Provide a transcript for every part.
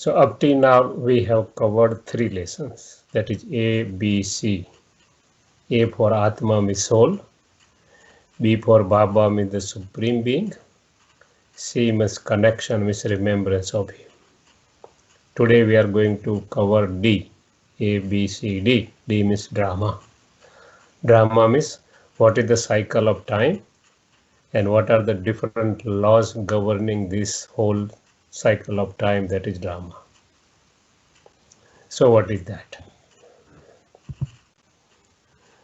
So up till now we have covered 3 lessons, that is A, B, C. A for Atma means soul, B for Baba means the Supreme Being, C means connection means remembrance of Him. Today we are going to cover D, A, B, C, D. D means drama. Drama means what is the cycle of time and what are the different laws governing this whole cycle of time, that is drama. So what is that?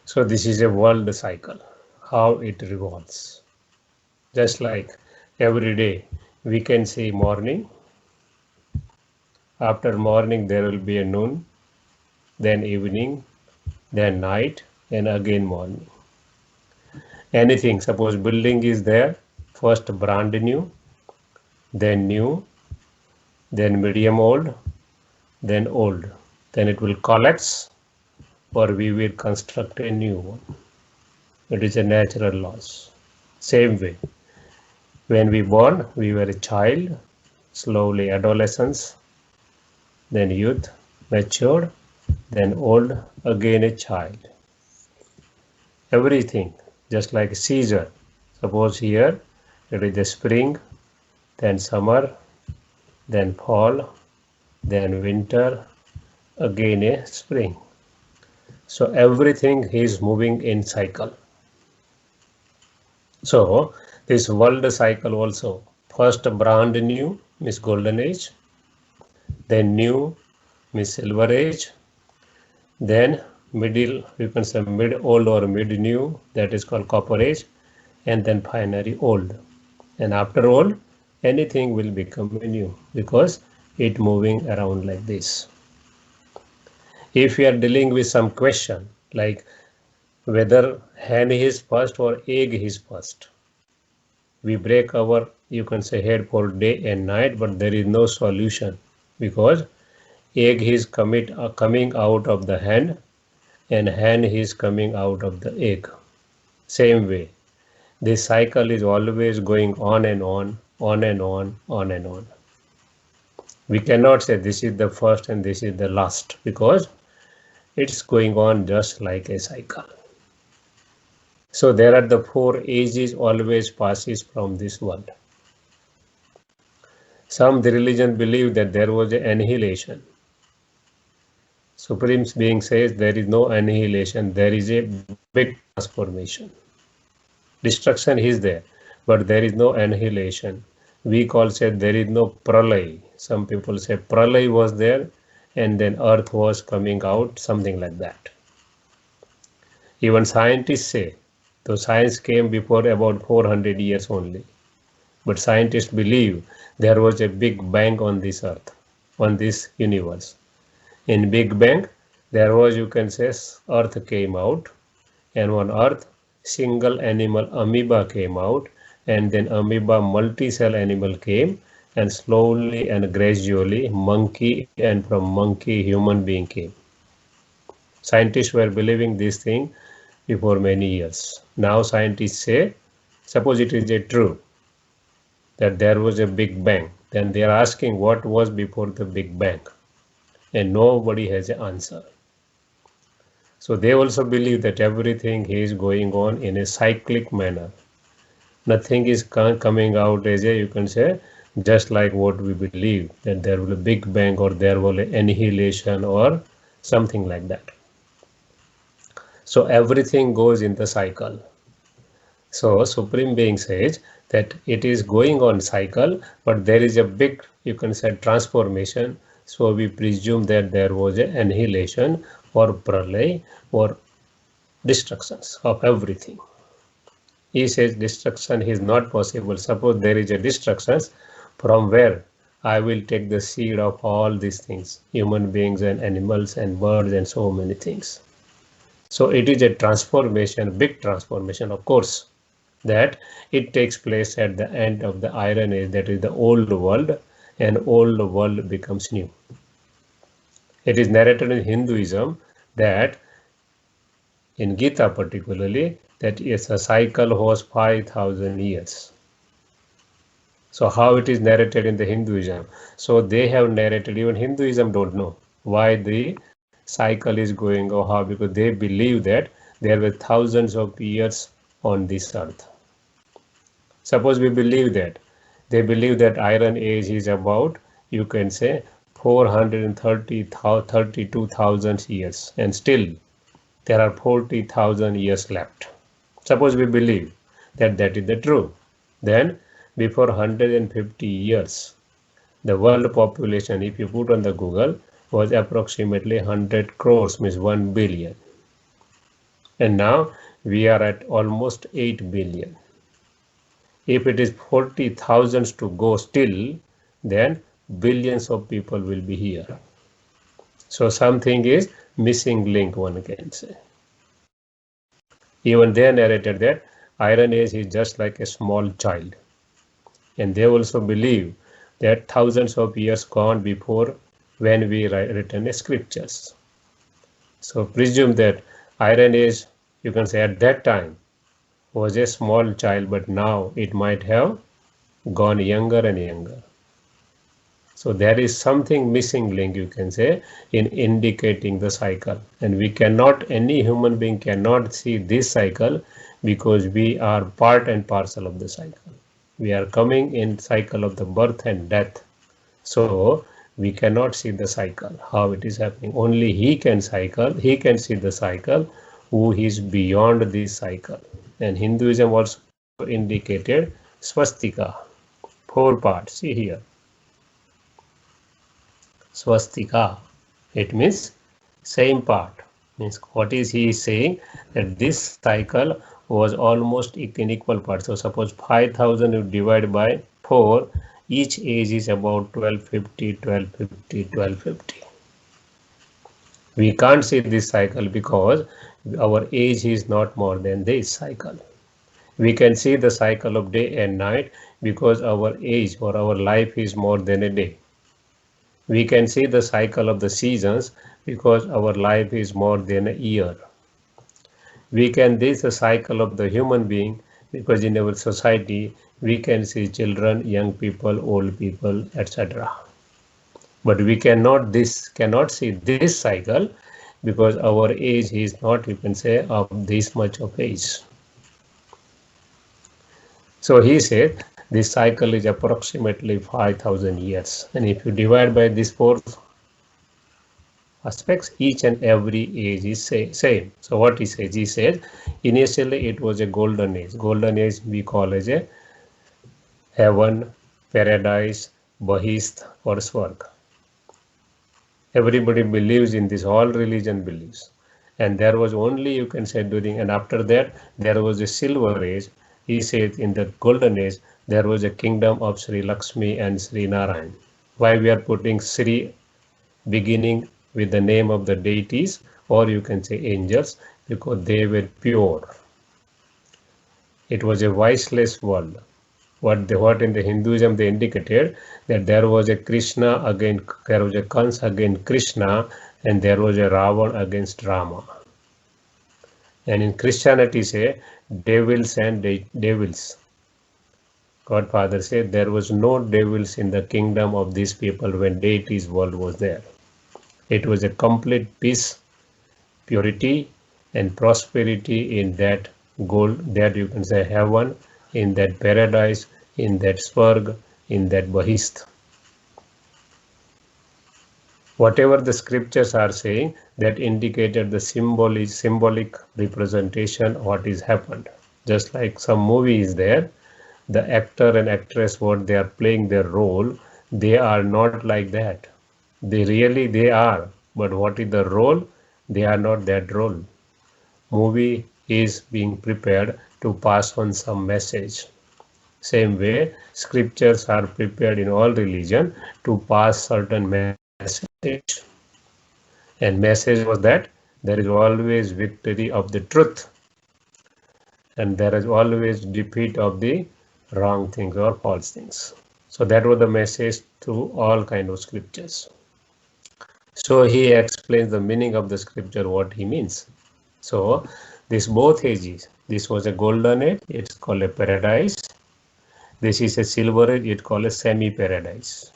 So this is a world cycle, how it revolves. Just like every day we can see morning, after morning there will be a noon, then evening, then night, and again morning. Anything, suppose building is there, first brand new, then medium old, then old. Then it will collapse or we will construct a new one. It is a natural loss. Same way, when we born, we were a child, slowly adolescence, then youth, matured, then old, again a child. Everything, just like season. Suppose here it is the spring, then summer, then fall, then winter, again a spring. So everything is moving in cycle. So this world cycle also, first brand new means golden age, then new means silver age, then middle, you can say mid old or mid new, that is called copper age, and then finally old. And after old, anything will become new because it moving around like this. If we are dealing with some question like whether hen is first or egg is first, we break our, you can say, head for day and night, but there is no solution because egg is coming out of the hen and hen is coming out of the egg. Same way, this cycle is always going on and on, on and on, on and on. We cannot say this is the first and this is the last because it's going on just like a cycle. So there are the 4 ages always passes from this world. Some the religion believe that there was an annihilation. Supreme Being says there is no annihilation, there is a big transformation. Destruction is there, but there is no annihilation. We call say there is no pralay. Some people say pralay was there and then earth was coming out, something like that. Even scientists say, though science came before about 400 years only, but scientists believe there was a big bang on this earth, on this universe. In Big Bang, there was, you can say, earth came out, and on earth, single animal amoeba came out, and then amoeba multi-cell animal came, and slowly and gradually monkey, and from monkey human being came. Scientists were believing this thing before many years. Now scientists say, suppose it is a true that there was a big bang, then they are asking what was before the big bang, and nobody has an answer. So they also believe that everything is going on in a cyclic manner. Nothing is coming out as a, you can say, just like what we believe that there will be a big bang or there will be annihilation or something like that. So everything goes in the cycle. So Supreme Being says that it is going on cycle, but there is a big, you can say, transformation. So we presume that there was an annihilation or pralay or destructions of everything. He says destruction is not possible. Suppose there is a destruction, from where I will take the seed of all these things, human beings and animals and birds and so many things. So it is a transformation, big transformation, of course, that it takes place at the end of the Iron Age, that is the old world, and old world becomes new. It is narrated in Hinduism that in Gita particularly, that is a cycle was 5,000 years. So how it is narrated in the Hinduism? So they have narrated, even Hinduism don't know why the cycle is going or how, because they believe that there were thousands of years on this earth. Suppose we believe that. They believe that Iron Age is about, you can say, 432,000 years, and still there are 40,000 years left. Suppose we believe that that is the true. Then before 150 years, the world population, if you put on the Google, was approximately 100 crores, means 1 billion. And now we are at almost 8 billion. If it is 40,000 to go still, then billions of people will be here. So something is missing link, one can say. Even they narrated that Iron Age is just like a small child. And they also believe that thousands of years gone before when we written scriptures. So presume that Iron Age, you can say at that time, was a small child, but now it might have gone younger and younger. So there is something missing link, you can say, in indicating the cycle. And we cannot, any human being cannot see this cycle because we are part and parcel of the cycle. We are coming in cycle of the birth and death. So we cannot see the cycle, how it is happening. Only he can cycle, he can see the cycle, who is beyond this cycle. And Hinduism also indicated swastika, 4 parts. See here. Swastika, it means same part. Means what is he saying? That this cycle was almost in equal parts. So suppose 5,000 you divide by 4, each age is about 1250, 1250, 1250. We can't see this cycle because our age is not more than this cycle. We can see the cycle of day and night because our age or our life is more than a day. We can see the cycle of the seasons because our life is more than a year. We can see the cycle of the human being because in our society we can see children, young people, old people, etc. But we cannot see this cycle because our age is not, you can say, of this much of age. So he said this cycle is approximately 5,000 years, and if you divide by these 4 aspects, each and every age is same. So what he says? He says initially it was a golden age. Golden age we call as a heaven, paradise, bahist, or swarg. Everybody believes in this, all religion believes. And there was only, you can say, during, and after that there was a silver age. He said in the golden age there was a kingdom of Sri Lakshmi and Sri Narayan. Why we are putting Sri beginning with the name of the deities, or you can say angels, because they were pure. It was a viceless world. What in the Hinduism they indicated that there was a Krishna against, there was a Kans against Krishna, and there was a Ravan against Rama. And in Christianity say devils and devils. Godfather said there was no devils in the kingdom of these people when deities world was there. It was a complete peace, purity, and prosperity in that gold, that you can say heaven, in that paradise, in that swarg, in that bahist. Whatever the scriptures are saying, that indicated the symbolic representation what is happened. Just like some movie is there, the actor and actress, what they are playing their role, they are not like that. They are, but what is the role? They are not that role. Movie is being prepared to pass on some message. Same way, scriptures are prepared in all religion to pass certain message. And message was that there is always victory of the truth, and there is always defeat of the wrong things or false things. So that was the message to all kind of scriptures. So he explains the meaning of the scripture, what he means. So this both ages, this was a golden age, it's called a paradise, This is a silver age, it called a semi-paradise.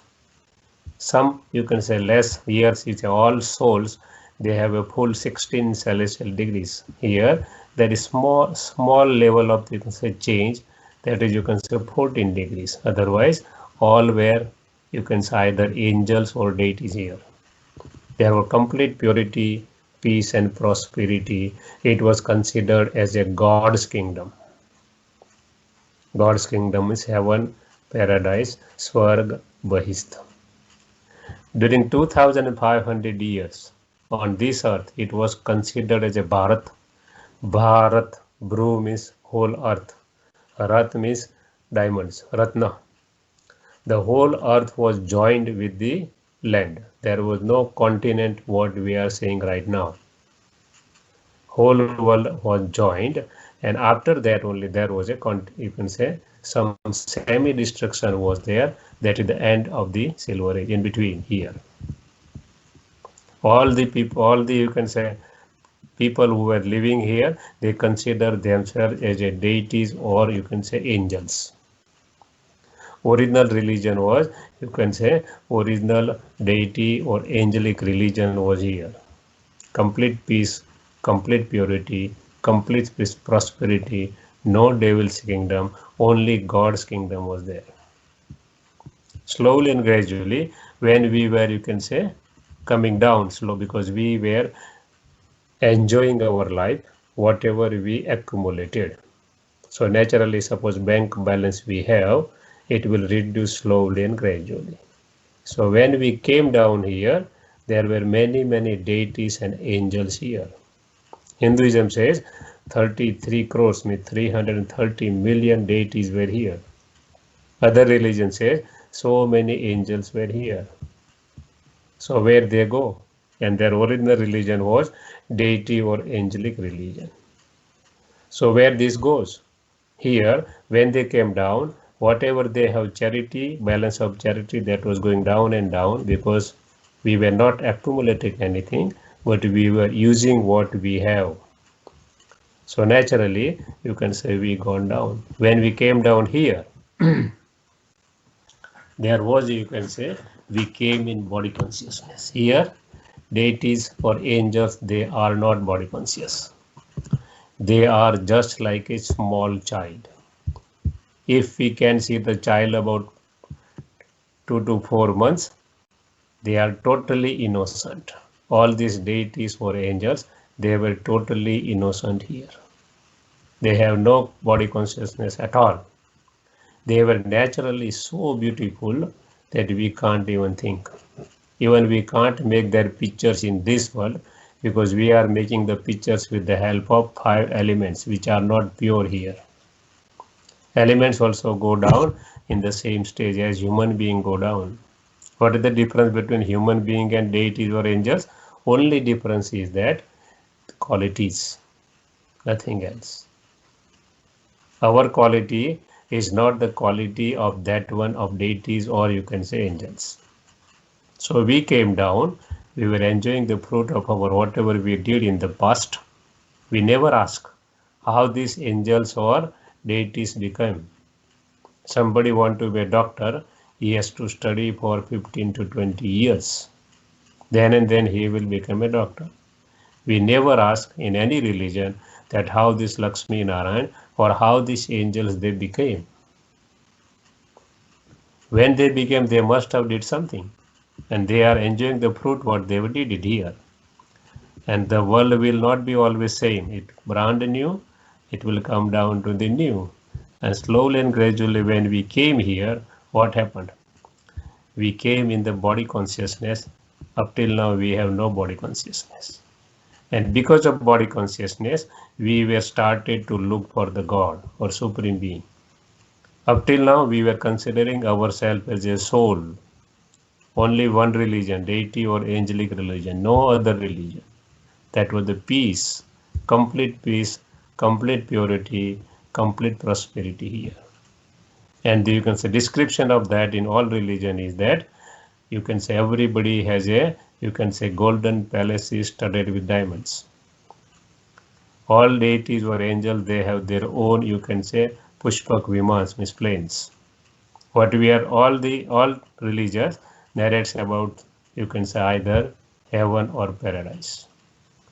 Some, you can say, less years is all souls, they have a full 16 celestial degrees. Here, there is small level of, you can say, change, that is, you can say, 14 degrees. Otherwise, all were, you can say, either angels or deities here. There were complete purity, peace, and prosperity. It was considered as a God's kingdom. God's kingdom is heaven, paradise, Swarg, Bahistha. During 2500 years on this earth, it was considered as a Bharat. Bharat, Bru means whole earth. Rat means diamonds, Ratna. The whole earth was joined with the land. There was no continent, what we are saying right now. Whole world was joined, and after that only there was a, you can say, some semi-destruction was there. That is the end of the silver age. In between here, all the people, all the, you can say, people who were living here, they consider themselves as a deities, or you can say angels. Original religion was, you can say, original deity or angelic religion was here. Complete peace, complete purity, complete prosperity, no devil's kingdom, only God's kingdom was there. Slowly and gradually, when we were, you can say, coming down slow, because we were enjoying our life, whatever we accumulated. So naturally, suppose bank balance we have, it will reduce slowly and gradually. So when we came down here, there were many deities and angels here. Hinduism says 33 crores, means 330 million deities were here. Other religion says so many angels were here. So where they go? And their original religion was deity or angelic religion. So where this goes? Here, when they came down, whatever they have charity, balance of charity, that was going down and down, because we were not accumulating anything, but we were using what we have. So naturally, you can say we gone down. When we came down here, there was, you can say, we came in body consciousness. Here, deities or angels, they are not body conscious. They are just like a small child. If we can see the child about 2 to 4 months, they are totally innocent. All these deities or angels, they were totally innocent here. They have no body consciousness at all. They were naturally so beautiful that we can't even think. Even we can't make their pictures in this world, because we are making the pictures with the help of 5 elements, which are not pure here. Elements also go down in the same stage as human being go down. What is the difference between human being and deities or angels? Only difference is that qualities, nothing else. Our quality is not the quality of that one of deities or, you can say, angels. So we came down, we were enjoying the fruit of our whatever we did in the past. We never ask how these angels or deities became. Somebody want to be a doctor, he has to study for 15 to 20 years. Then and then he will become a doctor. We never ask in any religion that how this Lakshmi Narayan or how these angels they became. When they became, they must have did something, and they are enjoying the fruit what they did here. And the world will not be always same. It brand new, it will come down to the new. And slowly and gradually, when we came here, what happened? We came in the body consciousness. Up till now, we have no body consciousness. And because of body consciousness, we were started to look for the God or Supreme Being. Up till now, we were considering ourselves as a soul. Only one religion, deity or angelic religion, no other religion. That was the peace, complete purity, complete prosperity here. And you can say description of that in all religion is that you can say everybody has a, you can say, golden palaces studded with diamonds. All deities or angels, they have their own, you can say, pushpak vimans, means planes. What we are all religious narrates about, you can say, either heaven or paradise.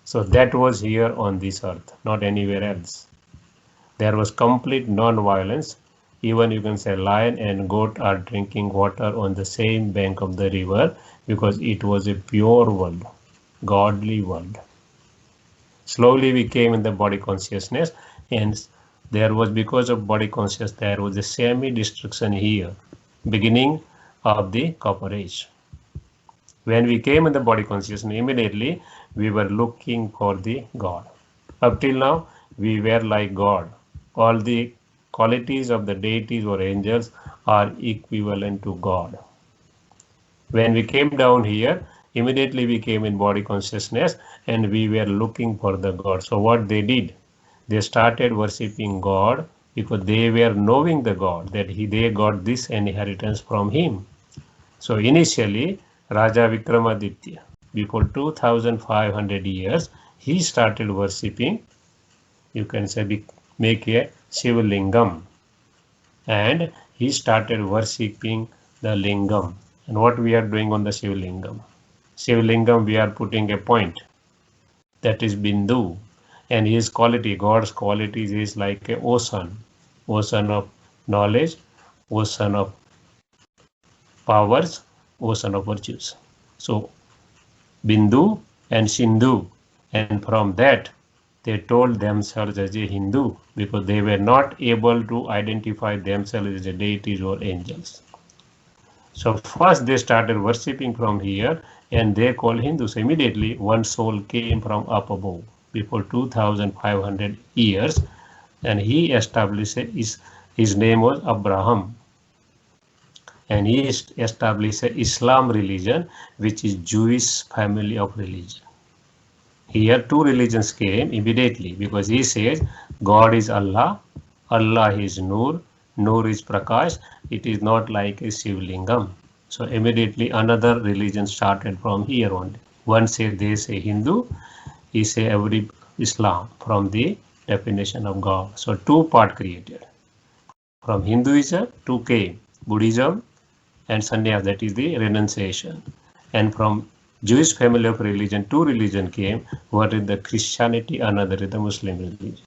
So that was here on this earth, not anywhere else. There was complete non-violence. Even you can say lion and goat are drinking water on the same bank of the river because it was a pure world, godly world. Slowly we came in the body consciousness, and there was, because of body consciousness, there was a semi-destruction here, beginning of the copper age. When we came in the body consciousness, immediately we were looking for the God. Up till now, we were like God. All the qualities of the deities or angels are equivalent to God. When we came down here, immediately we came in body consciousness and we were looking for the God. So what they did, they started worshipping God because they were knowing the God, that they got this inheritance from him. So initially, Raja Vikramaditya, before 2500 years, he started worshipping, you can say, make a Shiva Lingam, and he started worshipping the Lingam. And what we are doing on the Shiva Lingam? Shiva Lingam, we are putting a point, that is Bindu, and his quality, God's qualities is like a ocean of knowledge, ocean of powers, ocean of virtues. So Bindu and Sindhu, and from that they told themselves as a Hindu because they were not able to identify themselves as a deities or angels. So first they started worshipping from here and they called Hindus. Immediately one soul came from up above before 2500 years, and he established his name was Abraham, and he established a Islam religion, which is Jewish family of religion. Here two religions came immediately because he says God is Allah, Allah is Nur, Nur is Prakash, it is not like a Shivlingam. So immediately another religion started from here only. One say, they say Hindu, he say every Islam from the definition of God. So two part created. From Hinduism two came Buddhism and Sannyas, that is the renunciation. And from Jewish family of religion, two religion came, one is the Christianity, another is the Muslim religion.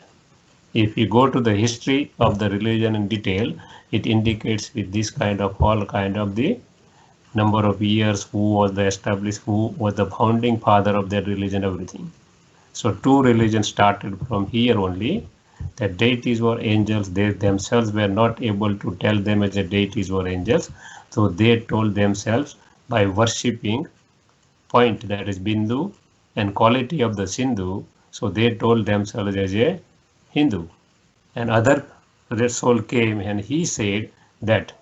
If you go to the history of the religion in detail, it indicates with this kind of all kind of the number of years, who was the established, who was the founding father of that religion, everything. So two religions started from here only. The deities were angels, they themselves were not able to tell them as a deities or angels, so they told themselves by worshipping point, that is Bindu, and quality of the Sindhu, so they told themselves as a Hindu. And other soul came and he said that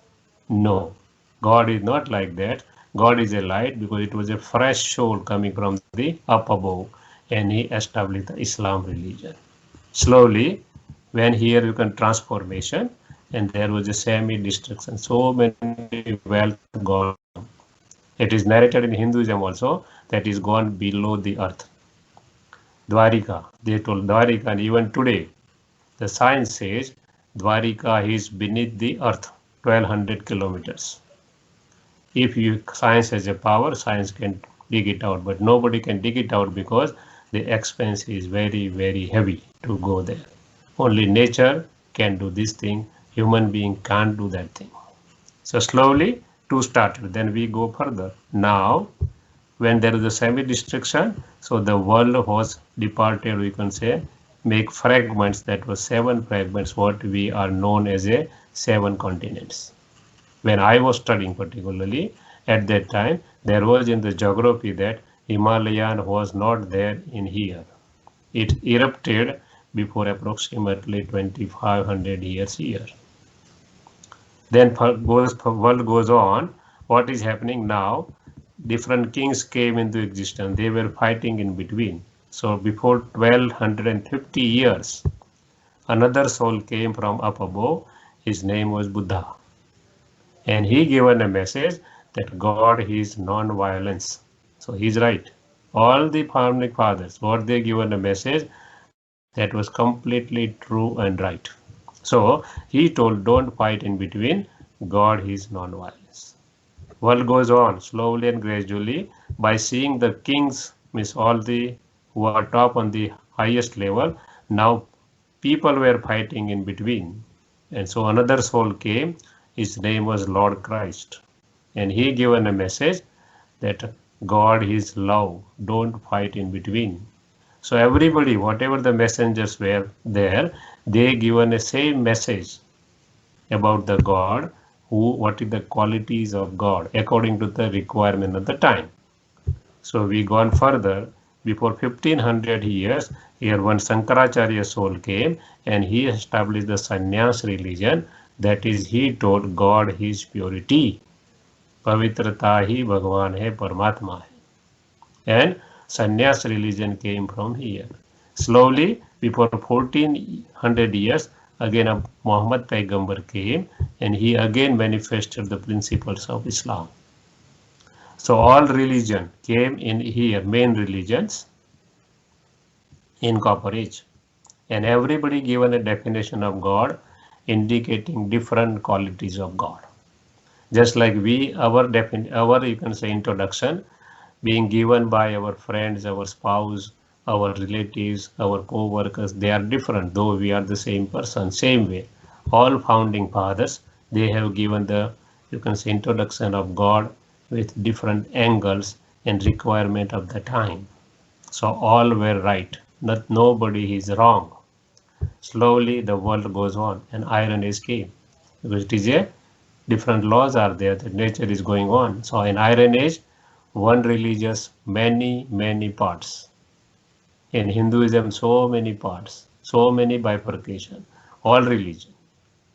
no, God is not like that. God is a light, because it was a fresh soul coming from the up above, and he established the Islam religion. Slowly, when here you can transformation, and there was a semi-destruction, so many wealth gone. It is narrated in Hinduism also that is gone below the earth. Dwarika, they told Dwarika, and even today, the science says Dwarika is beneath the earth, 1200 kilometers. If science has a power, science can dig it out, but nobody can dig it out because the expense is very, very heavy to go there. Only nature can do this thing, human being can't do that thing. So slowly two started, then we go further. Now, when there is a semi-destruction, so the world was departed, we can say, make fragments, that was 7 fragments, what we are known as a 7 continents. When I was studying particularly, at that time, there was in the geography that Himalayan was not there in here. It erupted before approximately 2500 years here. Then world goes on. What is happening now? Different kings came into existence. They were fighting in between. So before 1250 years, another soul came from up above. His name was Buddha. And he given a message that God is non-violence. So he's right. All the founding fathers, what they given a message that was completely true and right. So he told, don't fight in between, God is non-violence. World goes on slowly and gradually by seeing the kings, means all the who are top on the highest level. Now people were fighting in between. And so another soul came, his name was Lord Christ. And he given a message that God is love, don't fight in between. So everybody, whatever the messengers were there, they given a same message about the God, who, what is the qualities of God according to the requirement of the time. So we gone further. Before 1500 years, here one Shankaracharya soul came and he established the sannyas religion. That is, he told God is purity. पवित्रता ही भगवान है, परमात्मा है. And sannyas religion came from here. Slowly, before 1400 years, again Muhammad Paigambar came and he again manifested the principles of Islam. So all religion came in here, main religions in Copper Age. And everybody given a definition of God indicating different qualities of God. Just like we, our you can say introduction being given by our friends, our spouse, our relatives, our co-workers, they are different, though we are the same person, same way. All founding fathers, they have given the, you can say, introduction of God with different angles and requirement of the time. So all were right, not nobody is wrong. Slowly the world goes on and Iron Age came, because it is a different laws are there, the nature is going on. So in Iron Age, one religious, many parts. In Hinduism, so many parts, so many bifurcation, all religion.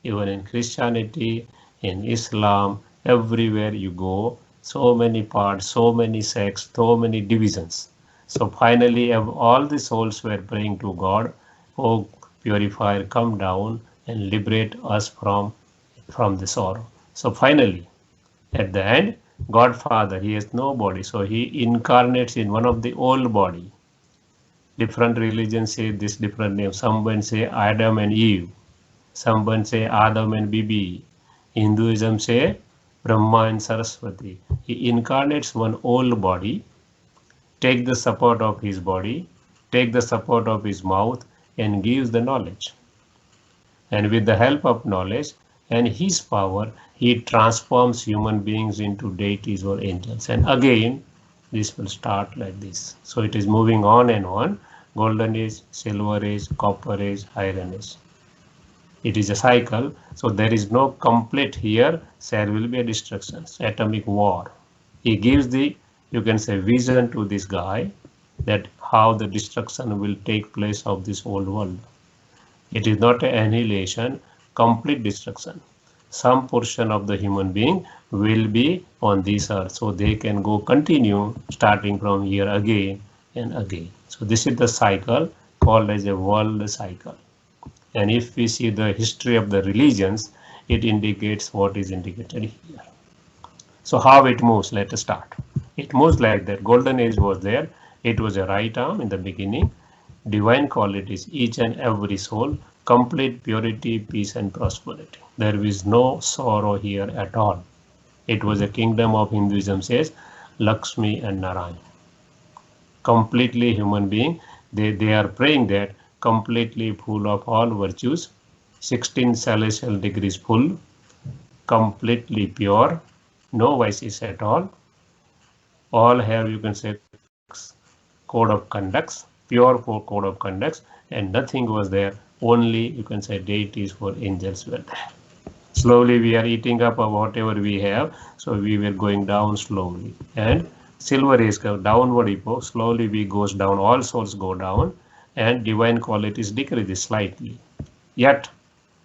Even in Christianity, in Islam, everywhere you go, so many parts, so many sects, so many divisions. So finally, all the souls were praying to God, oh purifier, come down and liberate us from the sorrow. So finally, at the end, Godfather, he has no body, so he incarnates in one of the old body. Different religions say this different name. Someone say Adam and Eve. Someone say Adam and Bibi. Hinduism say Brahma and Saraswati. He incarnates one old body, take the support of his body, take the support of his mouth, and gives the knowledge. And with the help of knowledge and his power, he transforms human beings into deities or angels. And again, this will start like this. So it is moving on and on. Golden Age, Silver Age, Copper Age, Iron Age. It is a cycle. So there is no complete here. There will be a destruction, atomic war. He gives the, you can say, vision to this guy that how the destruction will take place of this old world. It is not an annihilation, complete destruction. Some portion of the human being will be on this earth, so they can go continue starting from here again and again. So this is the cycle called as a world cycle. And if we see the history of the religions, it indicates what is indicated here. So how it moves, let us start. It moves like that. Golden Age was there. It was a right arm in the beginning. Divine qualities, each and every soul, complete purity, peace and prosperity. There is no sorrow here at all. It was a kingdom of Hinduism says Lakshmi and Narayan. Completely human being, they are praying that completely full of all virtues, 16 celestial degrees full, completely pure, no vices at all have, you can say, code of conducts, pure code of conducts, and nothing was there, only you can say deities for angels were there. Slowly we are eating up of whatever we have, so we were going down slowly. And silver is downward epoch, slowly we goes down, all souls go down, and divine qualities decreases slightly. Yet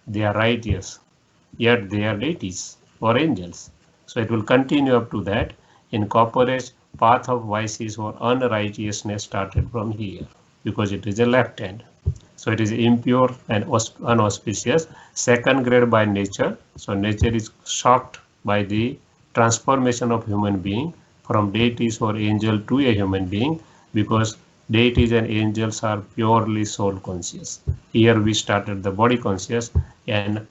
they are righteous, yet they are deities or angels. So it will continue up to that. In Copper Age, path of vices or unrighteousness started from here, because it is a left hand. So it is impure and unauspicious, second grade by nature. So nature is shocked by the transformation of human being from deities or angel to a human being, because deities and angels are purely soul conscious. Here we started the body conscious, and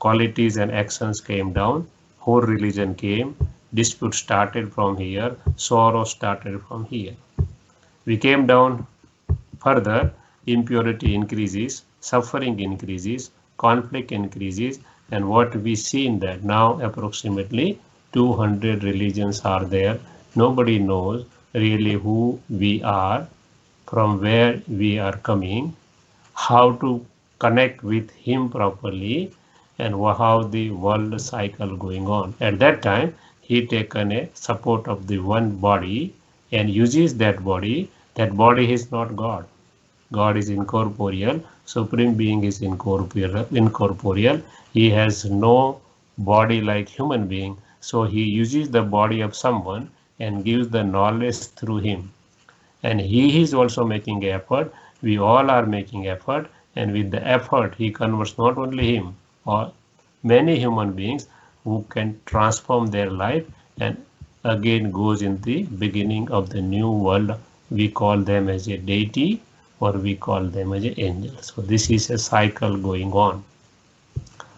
qualities and actions came down, whole religion came, dispute started from here, sorrow started from here. We came down further, impurity increases, suffering increases, conflict increases, and what we see in that now approximately 200 religions are there. Nobody knows really who we are, from where we are coming, how to connect with him properly, and how the world cycle going on. At that time, he taken a support of the one body and uses that body. That body is not God. God is incorporeal. Supreme Being is incorporeal. He has no body like human being. So he uses the body of someone and gives the knowledge through him. And he is also making effort. We all are making effort. And with the effort, he converts not only him or many human beings who can transform their life and again goes in the beginning of the new world. We call them as a deity or we call them as an angel. So this is a cycle going on.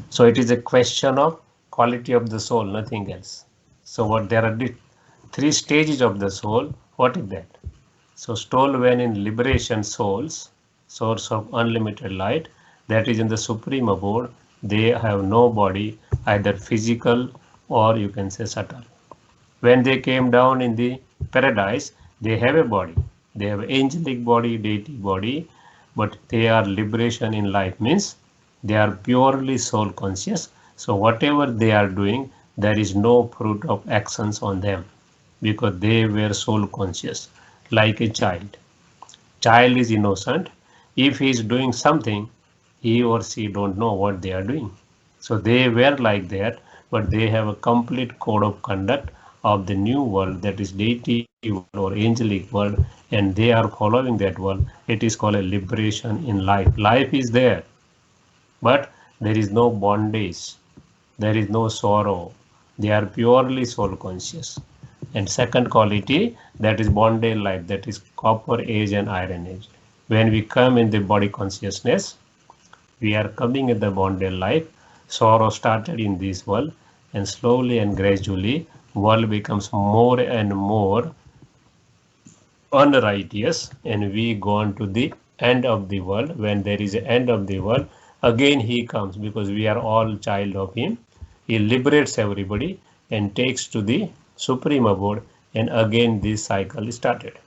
So it is a question of quality of the soul, nothing else. So what there are three stages of the soul. What is that? So soul when in liberation souls, source of unlimited light, that is in the supreme abode. They have no body, either physical or you can say subtle. When they came down in the paradise, they have a body. They have angelic body, deity body, but they are liberation in life, means they are purely soul conscious. So whatever they are doing, there is no fruit of actions on them because they were soul conscious, like a child. Child is innocent. If he is doing something, he or she don't know what they are doing. So they were like that, but they have a complete code of conduct of the new world, that is deity world or angelic world, and they are following that world. It is called a liberation in life. Life is there, but there is no bondage, there is no sorrow. They are purely soul conscious. And second quality, that is bondage life, that is copper age and iron age. When we come in the body consciousness, we are coming in the bondage life. Sorrow started in this world, and slowly and gradually world becomes more and more unrighteous, and we go on to the end of the world. When there is an end of the world, again he comes because we are all child of him. He liberates everybody and takes to the supreme abode, and again this cycle is started.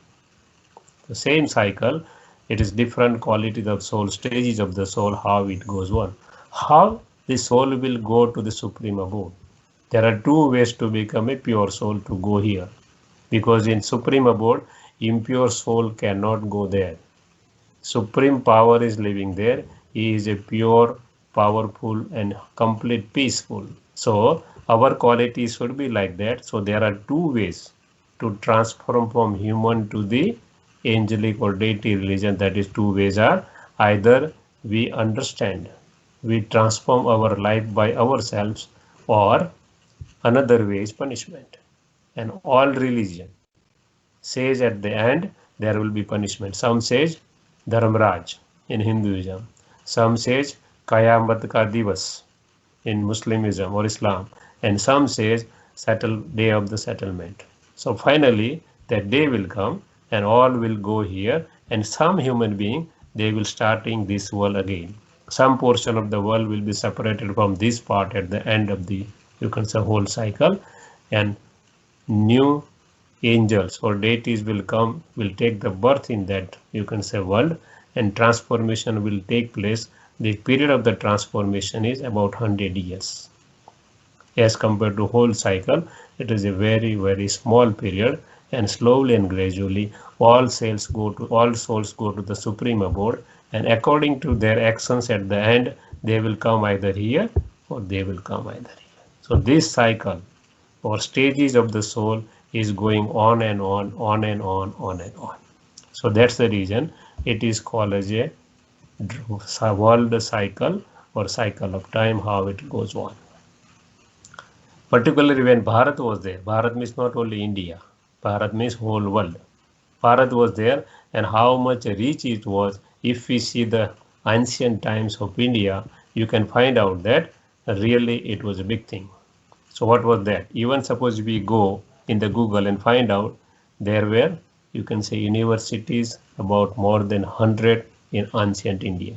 The same cycle, it is different qualities of soul, stages of the soul, how it goes on. How the soul will go to the supreme abode. There are two ways to become a pure soul to go here, because in supreme abode, impure soul cannot go there. Supreme power is living there. He is a pure, powerful, and complete peaceful. So our quality should be like that. So there are two ways to transform from human to the angelic or deity religion. That is, two ways are either we understand, we transform our life by ourselves, or another way is punishment. And all religion says at the end there will be punishment. Some says Dharmraj in Hinduism, some says Qayamat ka Divas in Muslimism or Islam, and some says day of the settlement. So finally that day will come and all will go here, and some human being, they will starting this world again. Some portion of the world will be separated from this part at the end of the, you can say, whole cycle, and new angels or deities will come, will take the birth in that, you can say, world, and transformation will take place. The period of the transformation is about 100 years. As compared to whole cycle, it is a very, very small period, and slowly and gradually all souls go to the supreme abode, and according to their actions at the end, they will come either here or they will come either here. So this cycle or stages of the soul is going on and on and on and on. So that's the reason it is called as a world cycle or cycle of time, how it goes on. Particularly when Bharat was there, Bharat means not only India, Bharat means whole world. Bharat was there, and how much rich it was. If we see the ancient times of India, you can find out that really it was a big thing. So what was that? Even suppose we go in the Google and find out, there were, you can say, universities about more than 100 in ancient India.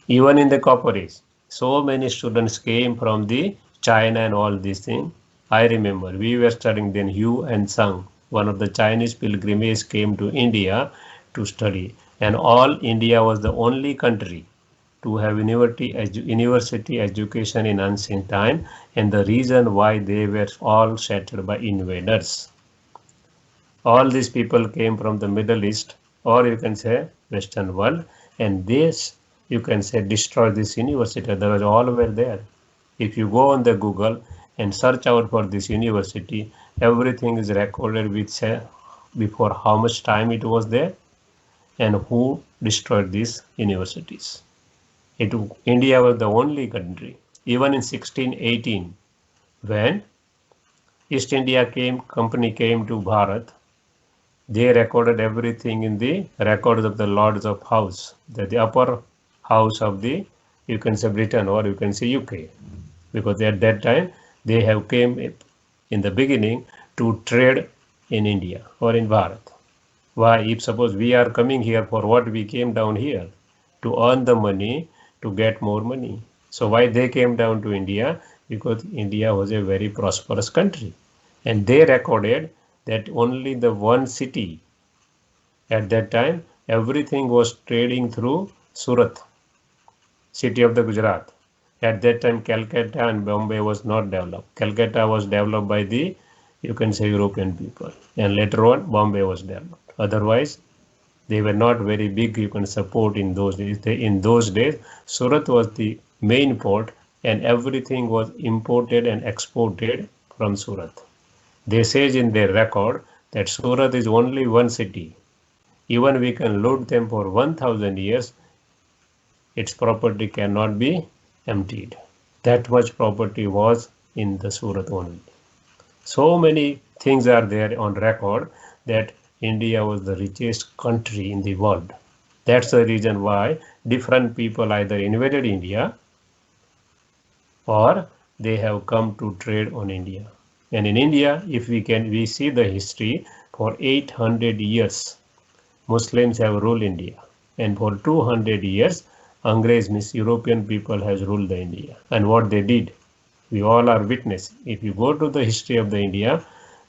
Even in the Copper Age, so many students came from the China and all these things. I remember we were studying then Yu and Tsang, one of the Chinese pilgrimages came to India to study, and all India was the only country to have university education in ancient time, and the reason why they were all shattered by invaders. All these people came from the Middle East, or you can say Western world, and this, you can say, destroyed this university. Otherwise, all were there. If you go on the Google and search out for this university, everything is recorded with, say, before how much time it was there and who destroyed these universities. India was the only country, even in 1618, when East India Company came to Bharat, they recorded everything in the records of the Lords of House, the upper house of the, you can say, Britain, or you can say UK, because at that time they have came in the beginning to trade in India or in Bharat. Why? If suppose we are coming here, for what we came down here? To earn the money, to get more money. So why they came down to India? Because India was a very prosperous country, and they recorded that only the one city at that time, everything was trading through Surat, city of the Gujarat. At that time, Calcutta and Bombay was not developed. Calcutta was developed by the, you can say, European people, and later on Bombay was developed. Otherwise, they were not very big, you can support in those days. In those days, Surat was the main port, and everything was imported and exported from Surat. They say in their record that Surat is only one city. Even we can load them for 1000 years, its property cannot be emptied. That much property was in the Surat only. So many things are there on record that India was the richest country in the world. That's the reason why different people either invaded India or they have come to trade on India. And in India, if we see the history, for 800 years, Muslims have ruled India. And for 200 years, Angrez means European people has ruled the India. And what they did, we all are witness. If you go to the history of the India,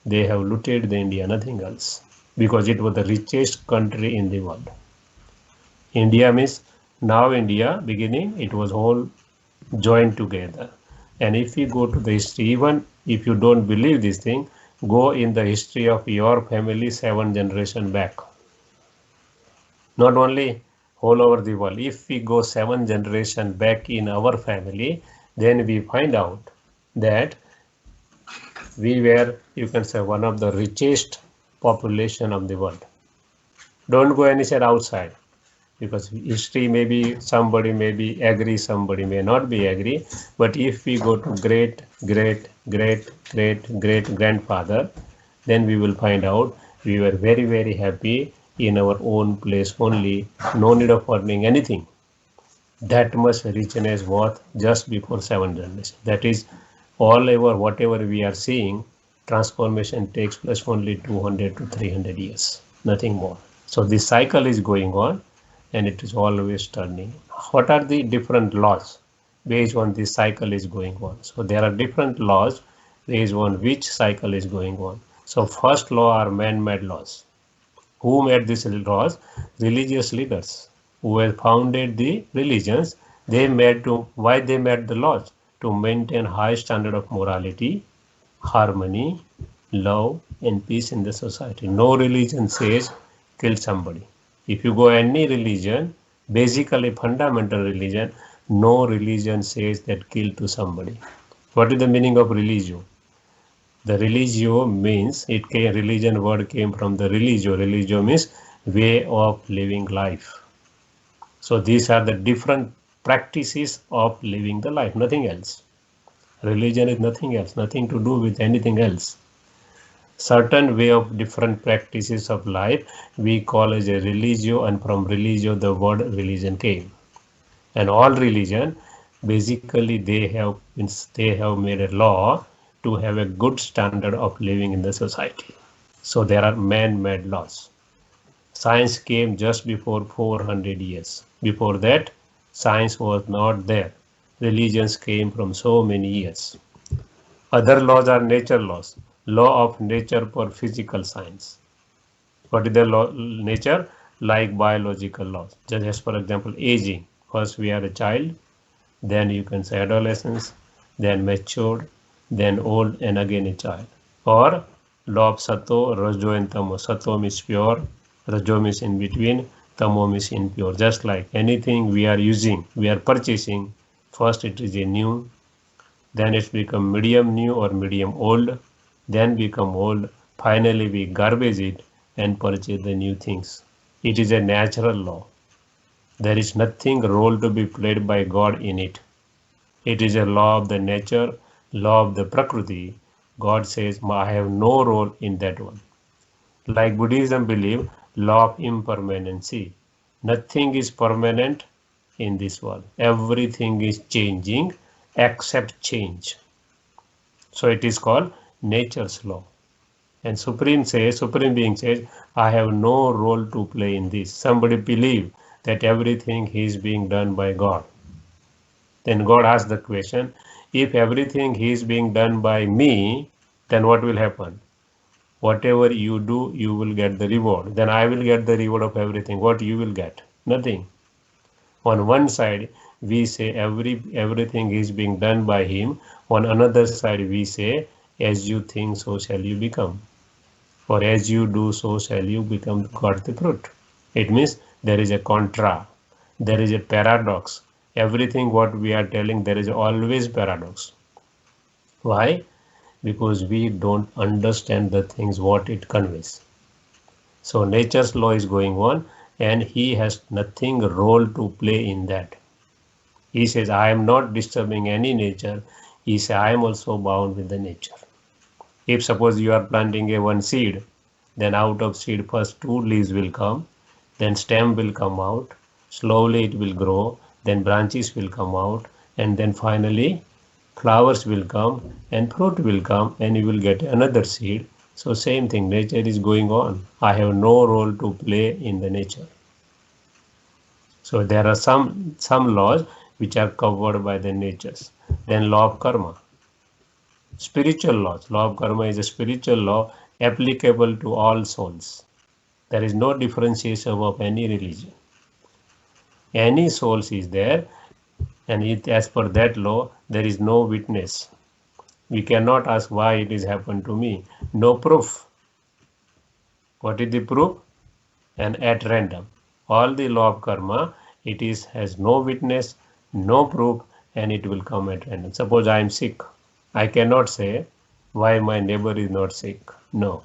they have looted the India, nothing else. Because it was the richest country in the world. India means, now India, beginning, it was all joined together. And if you go to the history, even if you don't believe this thing, go in the history of your family 7 generations back. Not only all over the world, if we go 7 generations back in our family, then we find out that we were, you can say, one of the richest population of the world. Don't go anywhere outside, because history maybe somebody may be agree, somebody may not be agree. But if we go to great grandfather, then we will find out we were very happy in our own place only, no need of earning anything. That much richness was just before 7 generations. That is, all over whatever we are seeing, transformation takes place only 200 to 300 years, nothing more. So this cycle is going on, and it is always turning. What are the different laws based on this cycle is going on? So there are different laws based on which cycle is going on. So first law are man-made laws. Who made these laws? Religious leaders who have founded the religions. Why they made the laws? To maintain high standard of morality, harmony, love, and peace in the society. No religion says kill somebody. If you go any religion, basically fundamental religion, no religion says that kill to somebody. What is the meaning of religio? The religio means, religion word came from the religio. Religio means way of living life. So these are the different practices of living the life, nothing else. Religion is nothing else, nothing to do with anything else. Certain way of different practices of life we call as a religio, and from religio the word religion came. And all religion, Basically they have made a law to have a good standard of living in the society. So there are man-made laws. Science came just before 400 years. Before that, science was not there. Religions came from so many years. Other laws are nature laws. Law of nature for physical science. What is the law, nature? Like biological laws. Just as for example, aging. First we are a child, then you can say adolescence, then matured, then old, and again a child. Or law of Sato, Rajo and Tamo. Sato means pure, Rajo means in between, Tamo means impure. Just like anything we are using, we are purchasing, first it is a new, then it's become medium new or medium old, then become old, finally we garbage it and purchase the new things. It is a natural law. There is nothing role to be played by God in it. It is a law of the nature, law of the Prakriti. God says, I have no role in that one. Like Buddhism believe, law of impermanency. Nothing is permanent in this world. Everything is changing except change. So it is called nature's law. And Supreme Being says, I have no role to play in this. Somebody believe that everything is being done by God. Then God asks the question, if everything is being done by me, then what will happen? Whatever you do, you will get the reward. Then I will get the reward of everything. What you will get? Nothing. On one side, we say everything is being done by him. On another side, we say, as you think, so shall you become. Or as you do, so shall you become got the fruit. It means there is a contra. There is a paradox. Everything what we are telling, there is always paradox. Why? Because we don't understand the things what it conveys. So nature's law is going on and he has nothing role to play in that. He says, I am not disturbing any nature. He says, I am also bound with the nature. If suppose you are planting a one seed, then out of seed first two leaves will come, then stem will come out, slowly it will grow, then branches will come out, and then finally flowers will come and fruit will come and you will get another seed. So same thing, nature is going on. I have no role to play in the nature. So there are some laws which are covered by the natures. Then law of karma. Spiritual laws. Law of karma is a spiritual law applicable to all souls. There is no differentiation of any religion. Any souls is there, and as per that law, there is no witness. We cannot ask why it is happened to me. No proof. What is the proof? And at random. All the law of karma, it is has no witness, no proof, and it will come at random. Suppose I am sick. I cannot say why my neighbor is not sick. No.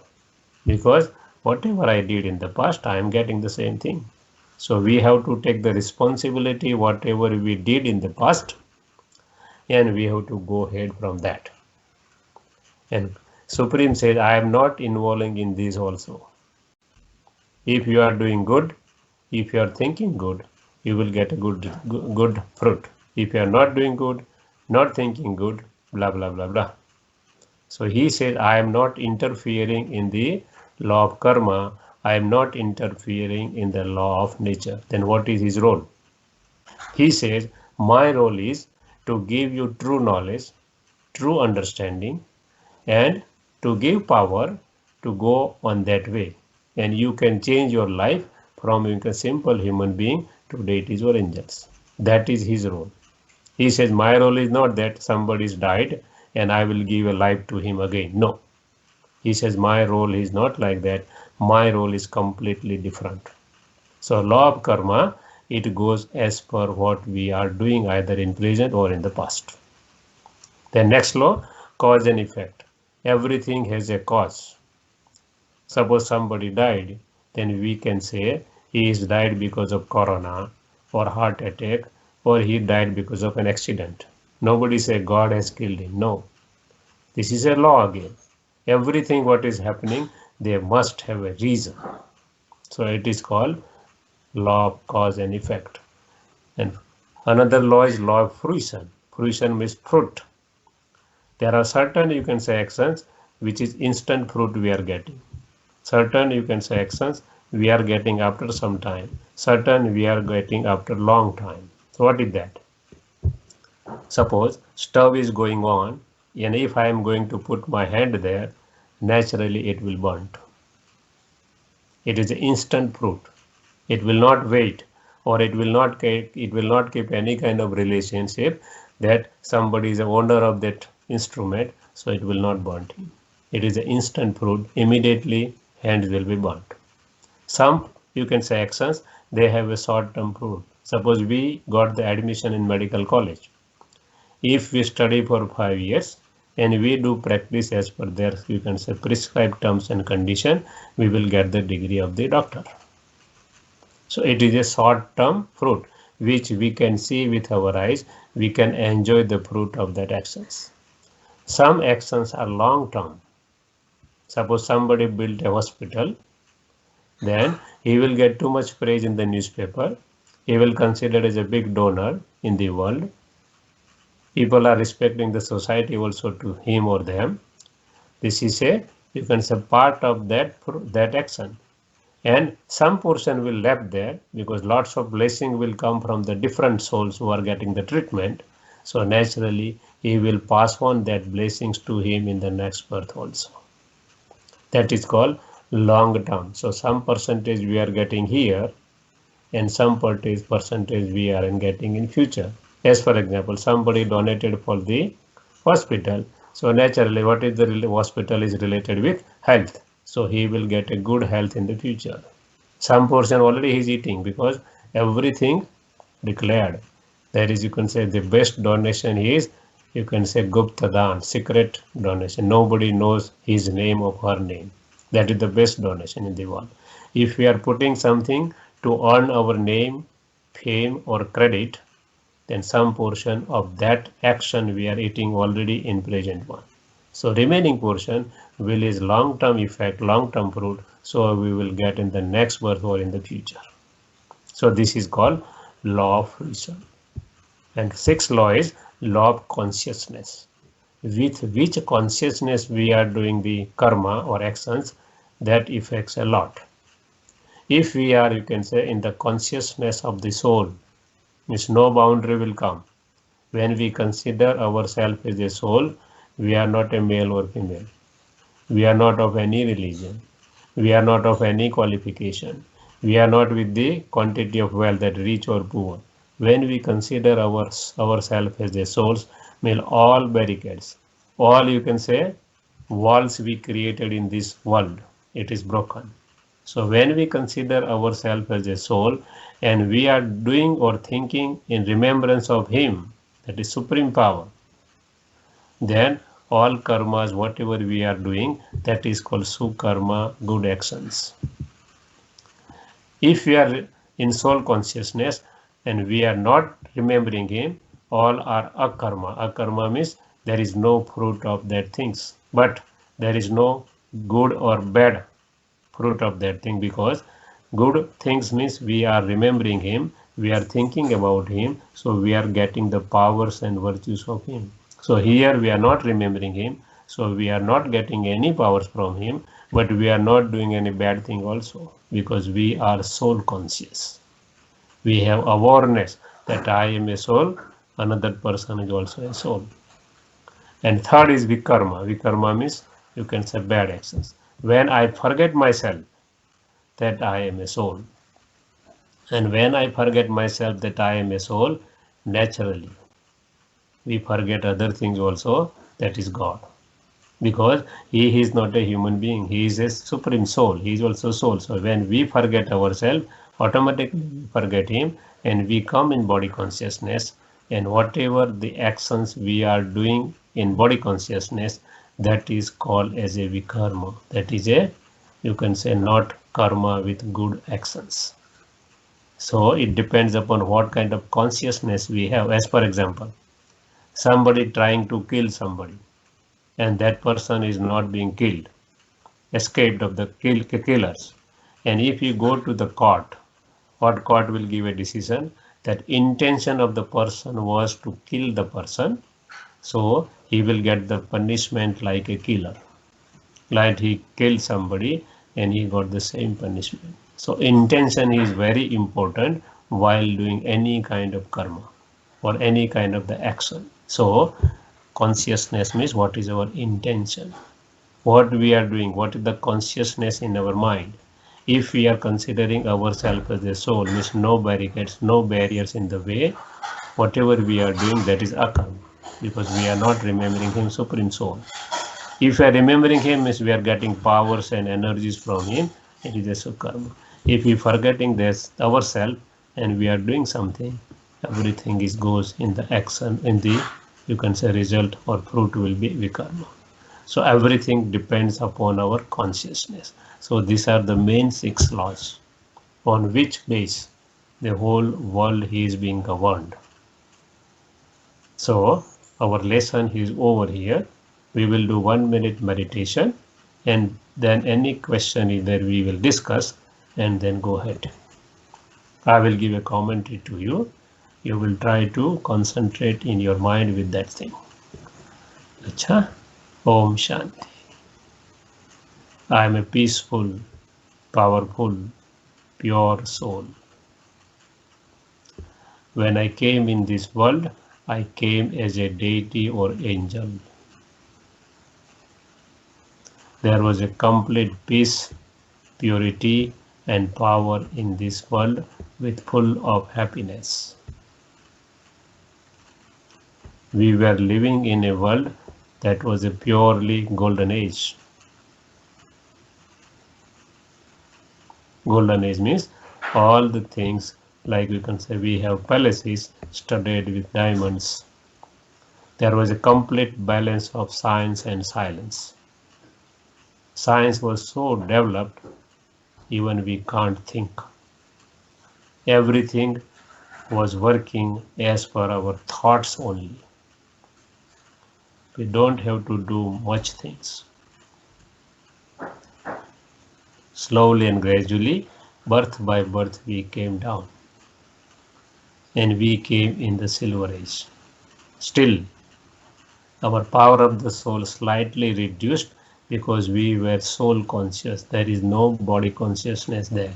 Because whatever I did in the past, I am getting the same thing. So we have to take the responsibility whatever we did in the past and we have to go ahead from that. And Supreme says, I am not involving in this also. If you are doing good, if you are thinking good, you will get a good fruit. If you are not doing good, not thinking good, blah, blah, blah, blah. So he says, I am not interfering in the law of karma. I am not interfering in the law of nature. Then what is his role? He says, my role is to give you true knowledge, true understanding, and to give power to go on that way. And you can change your life from being a simple human being to deities or angels. That is his role. He says, my role is not that somebody's died and I will give a life to him again. No. He says, my role is not like that. My role is completely different. So law of karma, it goes as per what we are doing either in present or in the past. The next law, cause and effect. Everything has a cause. Suppose somebody died, then we can say he is died because of corona or heart attack or he died because of an accident. Nobody say God has killed him. No. This is a law again. Everything what is happening, they must have a reason. So it is called law of cause and effect. And Another law is law of fruition. Fruition means fruit. There are certain, you can say, actions which is instant fruit we are getting. Certain, you can say, actions we are getting after some time. Certain we are getting after long time. So what is that? Suppose stove is going on, and if I am going to put my hand there, naturally it will burn. It is instant fruit. It will not wait, or it will not keep any kind of relationship that somebody is the owner of that instrument, so it will not burn him. It is an instant fruit. Immediately hands will be burnt. Some, you can say, actions, they have a short term fruit. Suppose we got the admission in medical college. If we study for 5 years and we do practice as per their, you can say, prescribed terms and condition, we will get the degree of the doctor. So it is a short term fruit which we can see with our eyes. We can enjoy the fruit of that actions. Some actions are long term. Suppose somebody built a hospital, then he will get too much praise in the newspaper. He will considered as a big donor in the world. People are respecting the society also to him or them. This is a, you can say, part of that action. And some portion will left there because lots of blessing will come from the different souls who are getting the treatment. So naturally he will pass on that blessings to him in the next birth also. That is called long term. So some percentage we are getting here and some percentage we are getting in future. As for example, somebody donated for the hospital. So naturally what is the hospital is related with health. So he will get a good health in the future. Some portion already he is eating because everything declared. That is, you can say, the best donation is, you can say, Gupta Dan, secret donation. Nobody knows his name or her name. That is the best donation in the world. If we are putting something to earn our name, fame or credit, then some portion of that action we are eating already in present one. So remaining portion will is long-term effect, long-term fruit, so we will get in the next birth or in the future. So this is called law of fruition. And sixth law is law of consciousness. With which consciousness we are doing the karma or actions, that affects a lot. If we are, you can say, in the consciousness of the soul, means no boundary will come. When we consider ourselves as a soul, we are not a male or female. We are not of any religion. We are not of any qualification. We are not with the quantity of wealth, that rich or poor. When we consider ourselves as a souls, mean all barricades, all, you can say, walls we created in this world, it is broken. So when we consider ourselves as a soul and we are doing or thinking in remembrance of him, that is supreme power, then all karmas, whatever we are doing, that is called sukarma, good actions. If we are in soul consciousness and we are not remembering him, all are akarma. Akarma means there is no fruit of that things, but there is no good or bad fruit of that thing, because good things means we are remembering him, we are thinking about him, so we are getting the powers and virtues of him. So here we are not remembering him, so we are not getting any powers from him, but we are not doing any bad thing also, because we are soul conscious. We have awareness that I am a soul, another person is also a soul. And third is vikarma. Vikarma means, you can say, bad actions. When I forget myself that I am a soul, and when I forget myself that I am a soul, naturally we forget other things also, that is God. Because he is not a human being, he is a supreme soul, he is also soul. So when we forget ourselves, automatically we forget him and we come in body consciousness, and whatever the actions we are doing in body consciousness, that is called as a vikarma. That is a, you can say, not karma with good actions. So it depends upon what kind of consciousness we have. As for example, somebody trying to kill somebody and that person is not being killed, escaped of the killers. And if you go to the court, what court will give a decision? that intention of the person was to kill the person, so he will get the punishment like a killer. Like he killed somebody and he got the same punishment. So intention is very important while doing any kind of karma or any kind of the action. So consciousness means what is our intention, what we are doing, what is the consciousness in our mind. If we are considering ourselves as a soul, means no barricades, no barriers in the way, whatever we are doing, that is akarma, because we are not remembering him, supreme soul. If we are remembering him, means we are getting powers and energies from him, it is a sukarma. If we are forgetting this ourselves and we are doing something, everything is goes in the action, in the, you can say, result or fruit will be vikarma. So everything depends upon our consciousness. So these are the main 6 laws on which base the whole world is being governed. So our lesson is over here. We will do 1 minute meditation, and then any question is there we will discuss, and then go ahead. I will give a commentary to you. You will try to concentrate in your mind with that thing. Acha? Om Shanti. I am a peaceful, powerful, pure soul. When I came in this world, I came as a deity or angel. There was a complete peace, purity, and power in this world with full of happiness. We were living in a world that was a purely golden age. Golden age means all the things, like you can say we have palaces studded with diamonds. There was a complete balance of science and silence. Science was so developed, even we can't think. Everything was working as per our thoughts only. We don't have to do much things. Slowly and gradually, birth by birth, we came down. And we came in the silver age. Still, our power of the soul slightly reduced because we were soul conscious. There is no body consciousness there.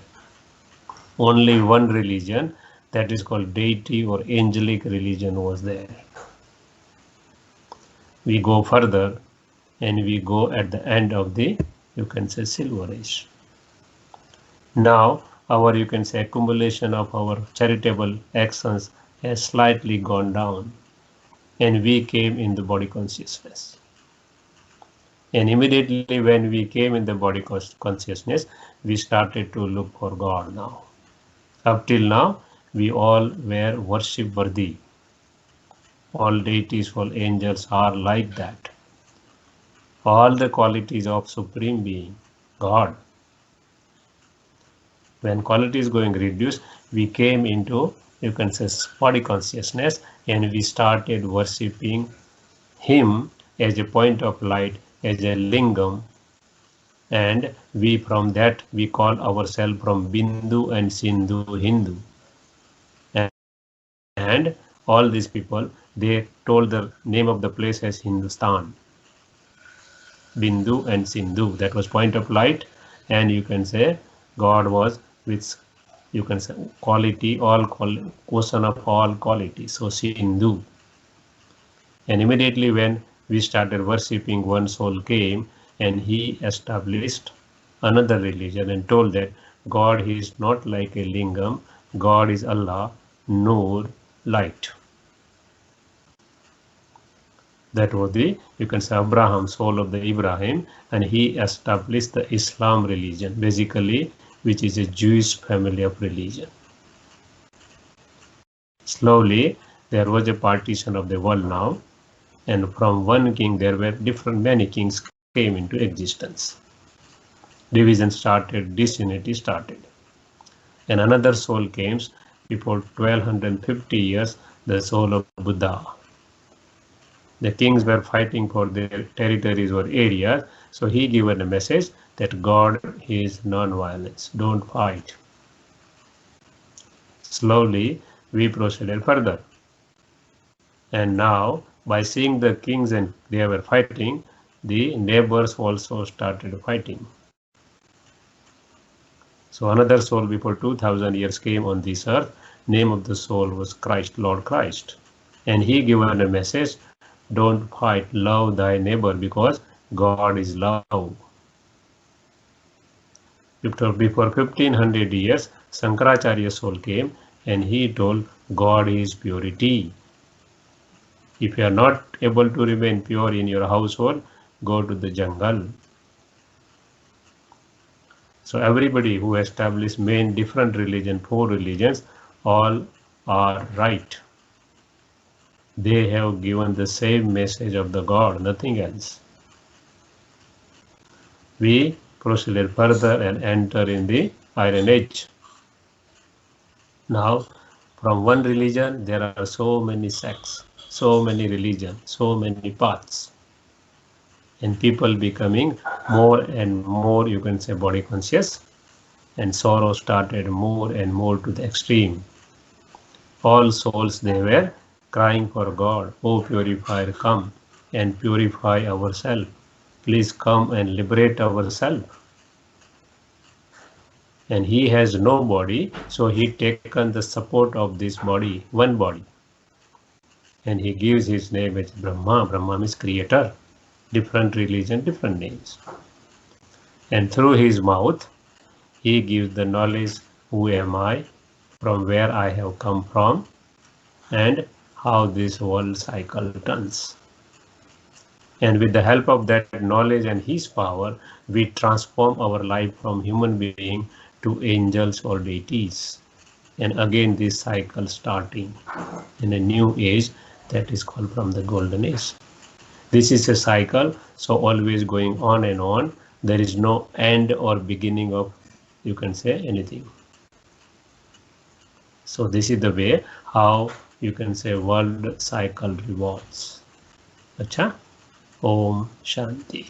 Only one religion, that is called deity or angelic religion, was there. We go further and we go at the end of the, you can say, silver age. Now our, you can say, accumulation of our charitable actions has slightly gone down, and we came in the body consciousness. And immediately when we came in the body consciousness, we started to look for God now. Up till now, we all were worship worthy. All deities, all angels are like that. All the qualities of Supreme Being, God. When quality is going reduced, we came into, you can say, body consciousness, and we started worshipping him as a point of light, as a lingam, and we from that we call ourselves from Bindu and Sindhu Hindu. And all these people, they told the name of the place as Hindustan. Bindu and Sindhu, that was point of light, and you can say God was with, you can say, quality, all ocean of all quality, so Sindhu. And immediately when we started worshipping, one soul came and he established another religion and told that God is not like a lingam, God is Allah, Noor, light. That was the, you can say, Abraham, soul of the Ibrahim, and he established the Islam religion, basically, which is a Jewish family of religion. Slowly, there was a partition of the world now, and from one king there were many kings came into existence. Division started, disunity started. And another soul came before 1250 years, the soul of Buddha. The kings were fighting for their territories or areas, so he given a message that God is non-violence, don't fight. Slowly, we proceeded further. And now, by seeing the kings and they were fighting, the neighbors also started fighting. So another soul before 2000 years came on this earth. Name of the soul was Christ, Lord Christ. And he given a message, don't fight, love thy neighbor because God is love. Before 1500 years, Shankaracharya's soul came and he told God is purity. If you are not able to remain pure in your household, go to the jungle. So everybody who established main different religion, 4 religions, all are right. They have given the same message of the God, nothing else. We proceeded further and enter in the Iron Age. Now, from one religion, there are so many sects, so many religions, so many paths. And people becoming more and more, you can say, body conscious. And sorrow started more and more to the extreme. All souls, they were crying for God, "O purifier, come and purify ourselves. Please come and liberate ourselves." And he has no body, so he taken the support of this body, one body. And he gives his name as Brahma. Brahma means creator. Different religion, different names. And through his mouth, he gives the knowledge, who am I, from where I have come from, and how this world cycle turns. And with the help of that knowledge and his power, we transform our life from human being to angels or deities. And again this cycle starting in a new age that is called from the golden age. This is a cycle, so always going on and on. There is no end or beginning of, you can say, anything. So this is the way how you can say world cycle revolves. Acha? Om Shanti.